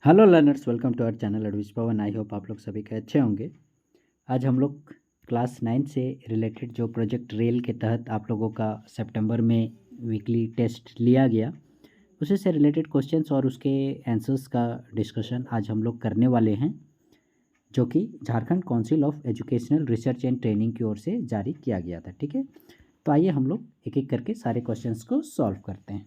Hello learners, welcome to our channel Edvis Pawan. I hope आप लोग सभी के अच्छे होंगे। आज हम लोग क्लास 9 से रिलेटेड जो प्रोजेक्ट रेल के तहत आप लोगों का सितंबर में वीकली टेस्ट लिया गया, उसी से रिलेटेड क्वेश्चंस और उसके आंसर्स का डिस्कशन आज हम लोग करने वाले हैं, जो कि Jharkhand council of educational research and training की ओर से जारी किया गया था। ठीक है, तो आइए हम लोग एक एक करके सारे क्वेश्चंस को सॉल्व करते हैं।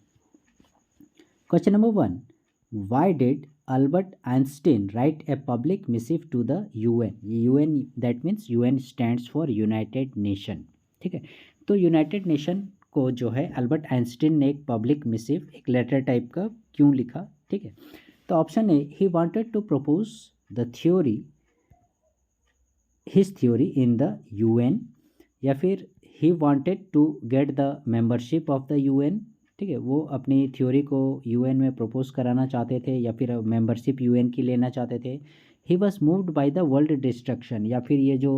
Question number 1. Why did Albert Einstein write a public missive to the UN? UN that means UN stands for United Nation. ठीक है, तो यूनाइटेड नेशन को जो है अल्बर्ट आइंस्टीन ने एक पब्लिक मिसिव, एक लेटर टाइप का क्यों लिखा? ठीक है, तो option A, he wanted to propose the theory, his theory in the UN, या फिर he wanted to get the membership of the UN. ठीक है, वो अपनी थ्योरी को यूएन में प्रपोज कराना चाहते थे या फिर मेंबरशिप यूएन की लेना चाहते थे। He was moved by the world destruction, या फिर ये जो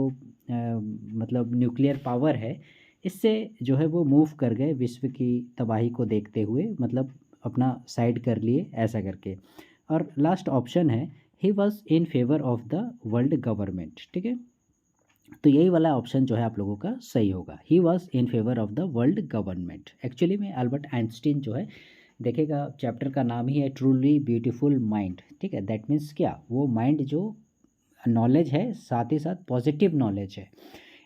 मतलब न्यूक्लियर पावर है, इससे जो है वो मूव कर गए विश्व की तबाही को देखते हुए, मतलब अपना साइड कर लिए ऐसा करके। और लास्ट ऑप्शन है, ही was in favour of the world government. ठीक है, तो यही वाला ऑप्शन जो है आप लोगों का सही होगा। ही was in favour of the world government. Actually में अल्बर्ट आइंस्टीन जो है, देखिएगा चैप्टर का नाम ही है ट्रूली ब्यूटीफुल माइंड। ठीक है, दैट मीन्स क्या, वो माइंड जो नॉलेज है, साथ ही साथ पॉजिटिव नॉलेज है।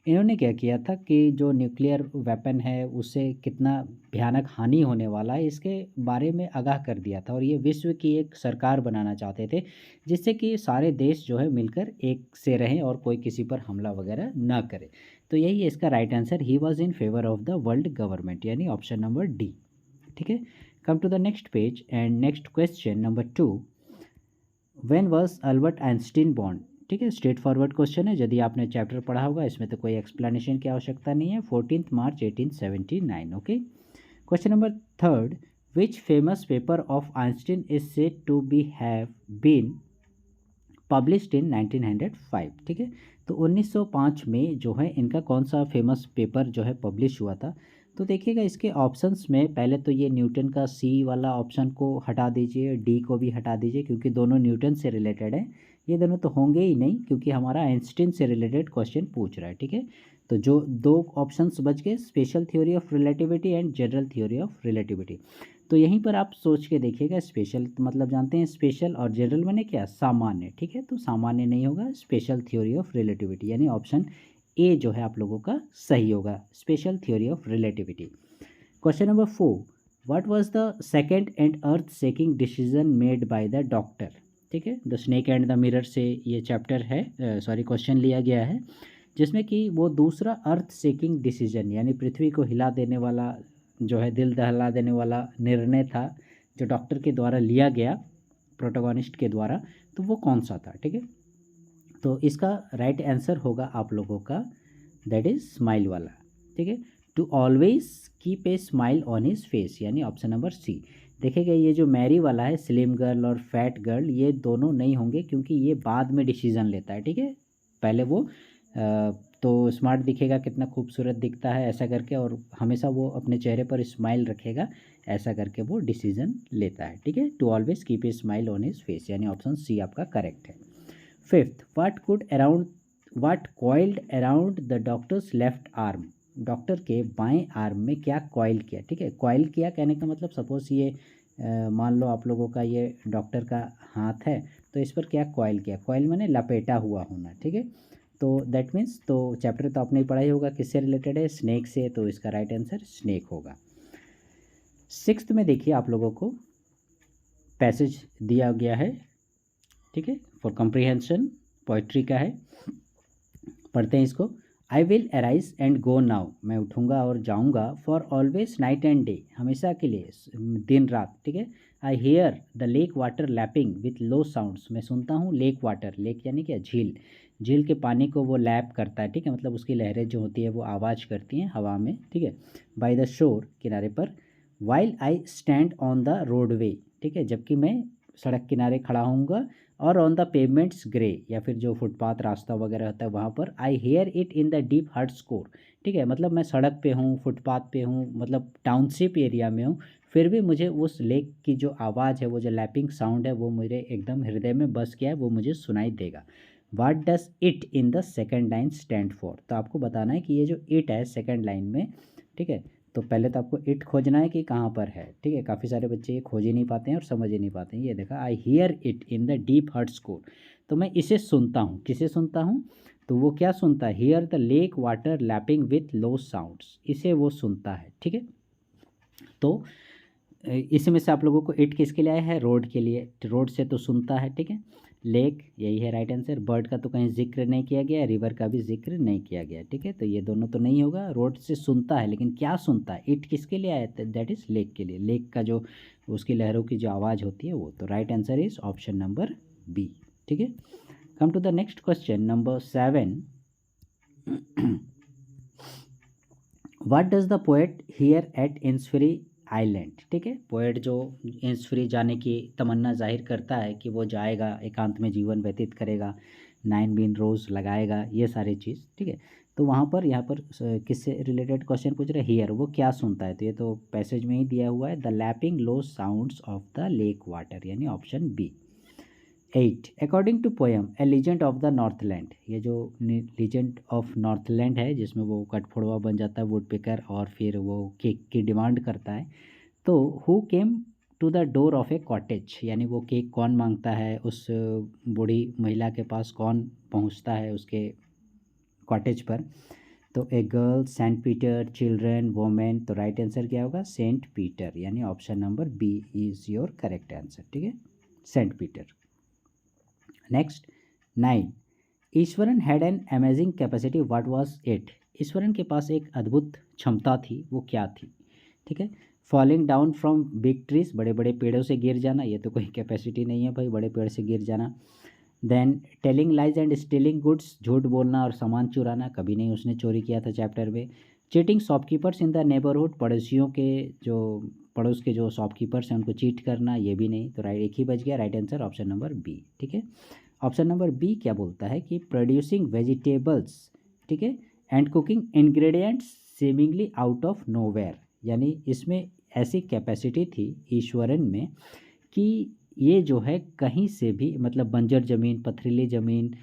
इन्होंने क्या किया था कि जो न्यूक्लियर वेपन है उससे कितना भयानक हानि होने वाला है, इसके बारे में आगाह कर दिया था। और ये विश्व की एक सरकार बनाना चाहते थे, जिससे कि सारे देश जो है मिलकर एक से रहें और कोई किसी पर हमला वगैरह ना करे। तो यही है इसका right answer, he was in favour of the world government, यानी ऑप्शन नंबर डी। ठीक है, come to the next page and next question number 2. When was Albert Einstein born? ठीक है, स्ट्रेट फॉरवर्ड क्वेश्चन है, यदि आपने चैप्टर पढ़ा होगा इसमें तो कोई एक्सप्लेनेशन की आवश्यकता नहीं है। 14 March 1879। Okay, question number 3. Which famous paper of Einstein is said to be have been published in 1905? ठीक है, तो 1905 में जो है इनका कौन सा फेमस पेपर जो है पब्लिश हुआ था? तो देखिएगा इसके ऑप्शंस में पहले तो ये न्यूटन का सी वाला ऑप्शन को हटा दीजिए, डी को भी हटा दीजिए, क्योंकि दोनों न्यूटन से रिलेटेड है। ये दोनों तो होंगे ही नहीं, क्योंकि हमारा आइंस्टीन से रिलेटेड क्वेश्चन पूछ रहा है। ठीक है, तो जो दो ऑप्शंस बच गए, special theory of relativity and general theory of relativity. तो यहीं पर आप सोच के देखिएगा, स्पेशल मतलब जानते हैं स्पेशल, और जनरल मैंने क्या, सामान्य। ठीक है, तो सामान्य नहीं होगा, स्पेशल थ्योरी ऑफ रिलेटिविटी, यानी ऑप्शन ए जो है आप लोगों का सही होगा, special theory of relativity. Question number 4. What was the second and earth shaking decision made by the doctor? ठीक है, the snake and the mirror से ये चैप्टर है, सॉरी क्वेश्चन लिया गया है, जिसमें कि वो दूसरा अर्थ शेकिंग डिसीजन, यानी पृथ्वी को हिला देने वाला जो है, दिल दहला देने वाला निर्णय था जो डॉक्टर के द्वारा लिया गया, प्रोटोगोनिस्ट के द्वारा, तो वो कौन सा था? ठीक है, तो इसका राइट आंसर होगा आप लोगों का, दैट इज स्माइल वाला। ठीक है, to always keep a smile on his face, यानी ऑप्शन नंबर सी। देखिएगा ये जो मैरी वाला है, स्लिम गर्ल और फैट गर्ल, ये दोनों नहीं होंगे, क्योंकि ये बाद में डिसीजन लेता है। ठीक है, पहले वो तो स्मार्ट दिखेगा, कितना खूबसूरत दिखता है ऐसा करके, और हमेशा वो अपने चेहरे पर स्माइल रखेगा ऐसा करके वो डिसीजन लेता है। ठीक है, to always keep a smile on his face, यानी ऑप्शन सी आपका करेक्ट है। 5th, what coiled around the doctor's left arm? Doctor के बाएं आर्म में क्या कॉइल किया? ठीक है, कॉइल किया कहने का मतलब, सपोज ये मान लो आप लोगों का ये डॉक्टर का हाथ है, तो इस पर क्या कॉइल किया? कॉइल माने लपेटा हुआ होना। ठीक है, तो दैट मीन्स, तो चैप्टर तो आपने पढ़ा ही होगा, किससे रिलेटेड है? स्नेक से, तो इसका राइट आंसर स्नेक होगा। 6th में देखिए आप लोगों को पैसेज दिया गया है, ठीक है, फॉर कम्प्रीहेंशन, पोइट्री का है, पढ़ते हैं इसको। I will arise and go now, मैं उठूँगा और जाऊँगा, for always night and day, हमेशा के लिए, दिन रात। ठीक है, I hear the lake water lapping with low sounds, मैं सुनता हूँ लेक वाटर, लेक यानी क्या, झील, झील के पानी को वो लैप करता है। ठीक है, मतलब उसकी लहरें जो होती है वो आवाज़ करती हैं हवा में। ठीक है, बाय द शोर, किनारे पर, while I stand on the roadway, ठीक है, जबकि मैं सड़क किनारे खड़ा होऊंगा, और ऑन द पेमेंट्स ग्रे, या फिर जो फुटपाथ रास्ता वगैरह होता है वहाँ पर, I hear it in the deep heart's core. ठीक है, मतलब मैं सड़क पे हूँ, फुटपाथ पे हूँ, मतलब टाउनशिप एरिया में हूँ, फिर भी मुझे उस लेक की जो आवाज़ है, वो जो लैपिंग साउंड है, वो मेरे एकदम हृदय में बस गया है, वो मुझे सुनाई देगा। What does it in the second line stand for? तो आपको बताना है कि ये जो इट है सेकेंड लाइन में, ठीक है, तो पहले तो आपको इट खोजना है कि कहाँ पर है, ठीक है। काफ़ी सारे बच्चे ये खोज ही नहीं पाते हैं और समझ ही नहीं पाते हैं। ये देखा, I hear it in the deep heart's core, तो मैं इसे सुनता हूँ। किसे सुनता हूँ? तो वो क्या सुनता है? Here the lake water lapping with low sounds, इसे वो सुनता है, ठीक है। तो इसी में से आप लोगों को इट किसके लिए आया है? रोड के लिए। रोड से तो सुनता है, ठीक है। लेक यही है राइट आंसर। बर्ड का तो कहीं जिक्र नहीं किया गया, रिवर का भी जिक्र नहीं किया गया, ठीक है। तो ये दोनों तो नहीं होगा। रोड से सुनता है, लेकिन क्या सुनता है? इट किसके लिए आया था? दैट इज़ लेक के लिए। लेक का जो उसकी लहरों की जो आवाज़ होती है वो। तो right answer is option number B, ठीक है। Come to the next question number 7। What does the poet hear at Innisfree island? ठीक है, पोएट जो इंसफ्री जाने की तमन्ना जाहिर करता है कि वो जाएगा, एकांत में जीवन व्यतीत करेगा, 9 रोज़ लगाएगा, ये सारी चीज़, ठीक है। तो वहाँ पर यहाँ पर किससे रिलेटेड क्वेश्चन पूछ रहे? हियर, वो क्या सुनता है? तो ये तो पैसेज में ही दिया हुआ है, the lapping low sounds of the lake water, यानी option B. 8 according to poem a legend of the northland, ये जो लीजेंड ऑफ नॉर्थलैंड है जिसमें वो कठफोड़वा बन जाता है वुड पिकर और फिर वो केक की डिमांड करता है, तो who came to the door of a cottage, यानी वो केक कौन मांगता है? उस बूढ़ी महिला के पास कौन पहुंचता है उसके कॉटेज पर? तो a girl, Saint Peter, children, women. तो राइट आंसर क्या होगा? सेंट पीटर, यानी option number B is your correct answer, ठीक है, Saint Peter. Next 9 Ishwaran had an amazing capacity, what was it? Ishwaran के पास एक अद्भुत क्षमता थी, वो क्या थी? ठीक है, falling down from big trees, बड़े बड़े पेड़ों से गिर जाना, ये तो कोई कैपेसिटी नहीं है भाई, बड़े पेड़ से गिर जाना। Then telling lies and stealing goods, झूठ बोलना और सामान चुराना, कभी नहीं उसने चोरी किया था चैप्टर में। Cheating shopkeepers in the neighbourhood, पड़ोसियों के जो पड़ोस के जो शॉपकीपर्स हैं उनको चीट करना, ये भी नहीं। तो राइट, एक ही बच गया, right answer option number B, ठीक है। ऑप्शन नंबर बी क्या बोलता है कि प्रोड्यूसिंग वेजिटेबल्स, ठीक है, and cooking ingredients seemingly out of nowhere, यानी इसमें ऐसी कैपेसिटी थी ईश्वरन में कि ये जो है कहीं से भी, मतलब बंजर ज़मीन, पथरीली ज़मीन,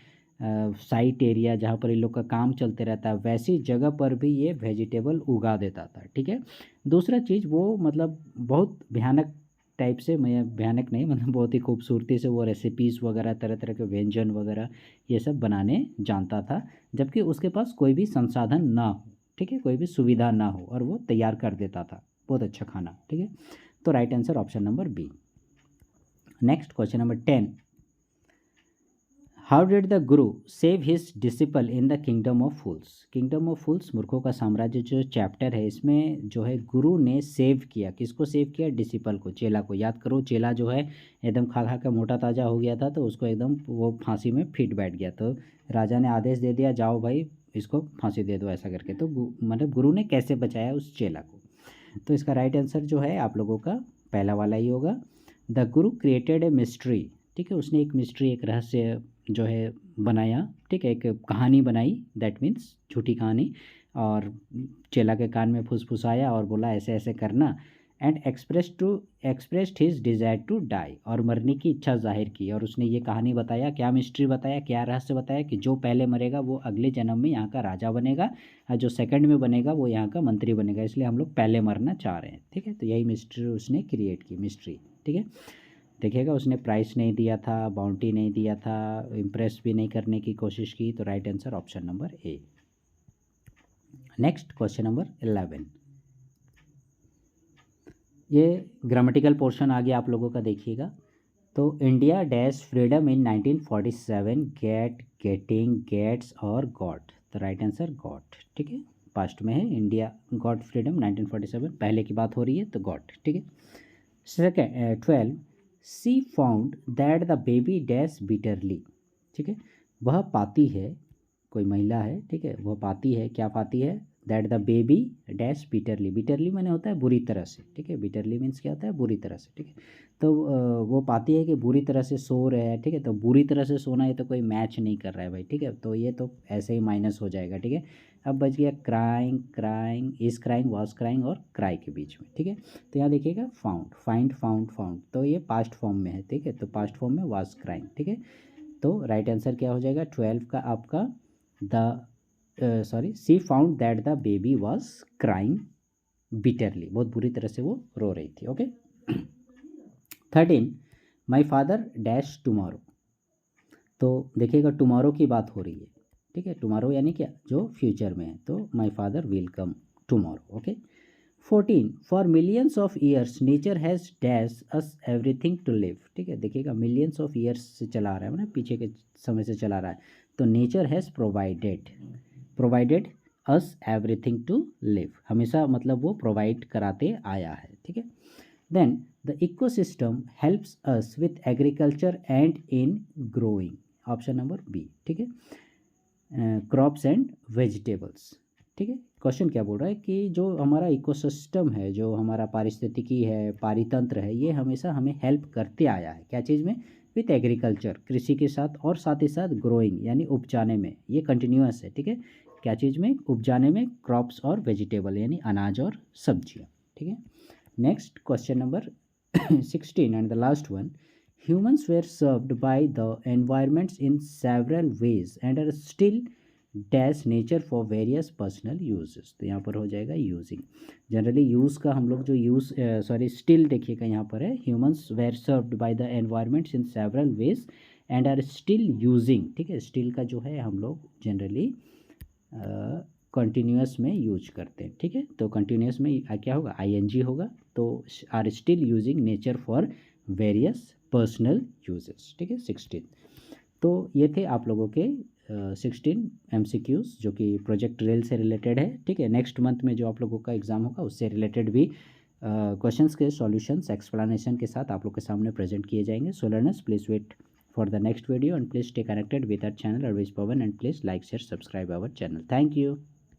साइट एरिया जहाँ पर इन लोग का काम चलते रहता है, वैसी जगह पर भी ये वेजिटेबल उगा देता था, ठीक है। दूसरा चीज़, वो मतलब बहुत भयानक टाइप से, मैं भयानक नहीं, मतलब बहुत ही खूबसूरती से वो रेसिपीज़ वगैरह, तरह तरह के व्यंजन वगैरह ये सब बनाने जानता था, जबकि उसके पास कोई भी संसाधन ना हो, ठीक है, कोई भी सुविधा ना हो, और वो तैयार कर देता था बहुत अच्छा खाना, ठीक है। तो right answer option number B. Next question number 10 how did the guru save his disciple in the kingdom of fools? Kingdom of fools, मूर्खों का साम्राज्य, जो चैप्टर है, इसमें जो है गुरु ने सेव किया, किसको सेव किया? डिसिपल को, चेला को। याद करो, चेला जो है एकदम खा खा के मोटा ताज़ा हो गया था, तो उसको एकदम वो फांसी में फिट बैठ गया, तो राजा ने आदेश दे दिया, जाओ भाई इसको फांसी दे दो, ऐसा करके। तो मतलब गुरु ने कैसे बचाया उस चेला को? तो इसका राइट आंसर जो है आप लोगों का पहला वाला ही होगा, the Guru created a mystery, ठीक है, उसने एक मिस्ट्री, एक रहस्य जो है बनाया, ठीक है, एक कहानी बनाई, दैट मीन्स झूठी कहानी, और चेला के कान में फुसफुसाया और बोला ऐसे ऐसे करना, and expressed his desire to die, और मरने की इच्छा जाहिर की, और उसने ये कहानी बताया, क्या मिस्ट्री बताया, क्या रहस्य बताया, कि जो पहले मरेगा वो अगले जन्म में यहाँ का राजा बनेगा, और जो सेकंड में बनेगा वो यहाँ का मंत्री बनेगा, इसलिए हम लोग पहले मरना चाह रहे हैं, ठीक है। तो यही मिस्ट्री उसने क्रिएट की, मिस्ट्री, ठीक है। देखिएगा, उसने प्राइस नहीं दिया था, बाउंटी नहीं दिया था, इम्प्रेस भी नहीं करने की कोशिश की, तो right answer option number A. Next question number 11, ये ग्रामेटिकल पोर्शन आ गया आप लोगों का, देखिएगा। तो India dash freedom in 1947, get, getting, gets और गॉट, तो राइट आंसर गॉट, ठीक है, पास्ट में है, इंडिया गॉट फ्रीडम 1947, पहले की बात हो रही है, तो गॉट, ठीक है। Second 12 she found that the baby dash bitterly, ठीक है, वह पाती है, कोई महिला है, ठीक है, वह पाती है, क्या पाती है? That the baby dash bitterly, bitterly मैंने होता है बुरी तरह से, ठीक है, बिटरली मीन्स क्या होता है? बुरी तरह से, ठीक है। तो वो पाती है कि बुरी तरह से सो रहे हैं, ठीक है, तो बुरी तरह से सोना, ये तो कोई मैच नहीं कर रहा है भाई, ठीक है, तो ये तो ऐसे ही माइनस हो जाएगा, ठीक है। अब बच गया crying, crying, is crying, was crying और क्राई के बीच में, ठीक है। तो यहाँ देखिएगा फाउंड, फाइंड, फाउंड, फाउंड, तो ये पास्ट फॉर्म में है, ठीक है। तो पास्ट फॉर्म में वॉज क्राइंग, ठीक है। तो राइट आंसर क्या हो जाएगा 12 का आपका she found that the baby was crying bitterly, बहुत बुरी तरह से वो रो रही थी, okay. 13 my father dash tomorrow, तो देखिएगा टुमारो की बात हो रही है, ठीक है। टुमारो यानी क्या, जो फ्यूचर में है, तो my father will come tomorrow, okay. 14 for millions of years nature has dash us everything to live, ठीक है। देखिएगा मिलियंस ऑफ ईयर्स से चला आ रहा है, मतलब पीछे के समय से चला रहा है, तो nature has provided us everything to live, हमेशा मतलब वो प्रोवाइड कराते आया है, ठीक है। Then the ecosystem helps us with agriculture and in growing, option number B, ठीक है, क्रॉप्स एंड वेजिटेबल्स, ठीक है। क्वेश्चन क्या बोल रहा है कि जो हमारा इकोसिस्टम है, जो हमारा पारिस्थितिकी है, पारितंत्र है, ये हमेशा हमें हेल्प करते आया है, क्या चीज़ में, विथ एग्रीकल्चर, कृषि के साथ, और साथ ही साथ ग्रोइंग यानी उपजाने में, ये कंटिन्यूअस है, ठीक है। क्या चीज़ में, उपजाने में, क्रॉप्स और वेजिटेबल यानी अनाज और सब्जियाँ, ठीक है। Next question number 16 and the last one, humans were served by the environments in several ways and are still dash nature for various personal uses, तो यहाँ पर हो जाएगा यूजिंग, जनरली यूज़ का हम लोग जो यूज़ स्टिल देखिएगा यहाँ पर है, humans were served by the environments in several ways and are still using, ठीक है। स्टिल का जो है हम लोग जनरली कंटिन्यूस में यूज करते हैं, ठीक है। तो कंटिन्यूस में क्या होगा, ing होगा, तो are still using nature for various personal uses, ठीक है। 16, तो ये थे आप लोगों के 16 MCQs जो कि प्रोजेक्ट रेल से रिलेटेड है, ठीक है। नेक्स्ट मंथ में जो आप लोगों का एग्ज़ाम होगा उससे रिलेटेड भी क्वेश्चंस के सॉल्यूशंस एक्सप्लेनेशन के साथ आप लोग के सामने प्रेजेंट किए जाएंगे। So learners please wait for the next video and please stay connected with our channel Always Pawan and please like, share, subscribe our channel. Thank you.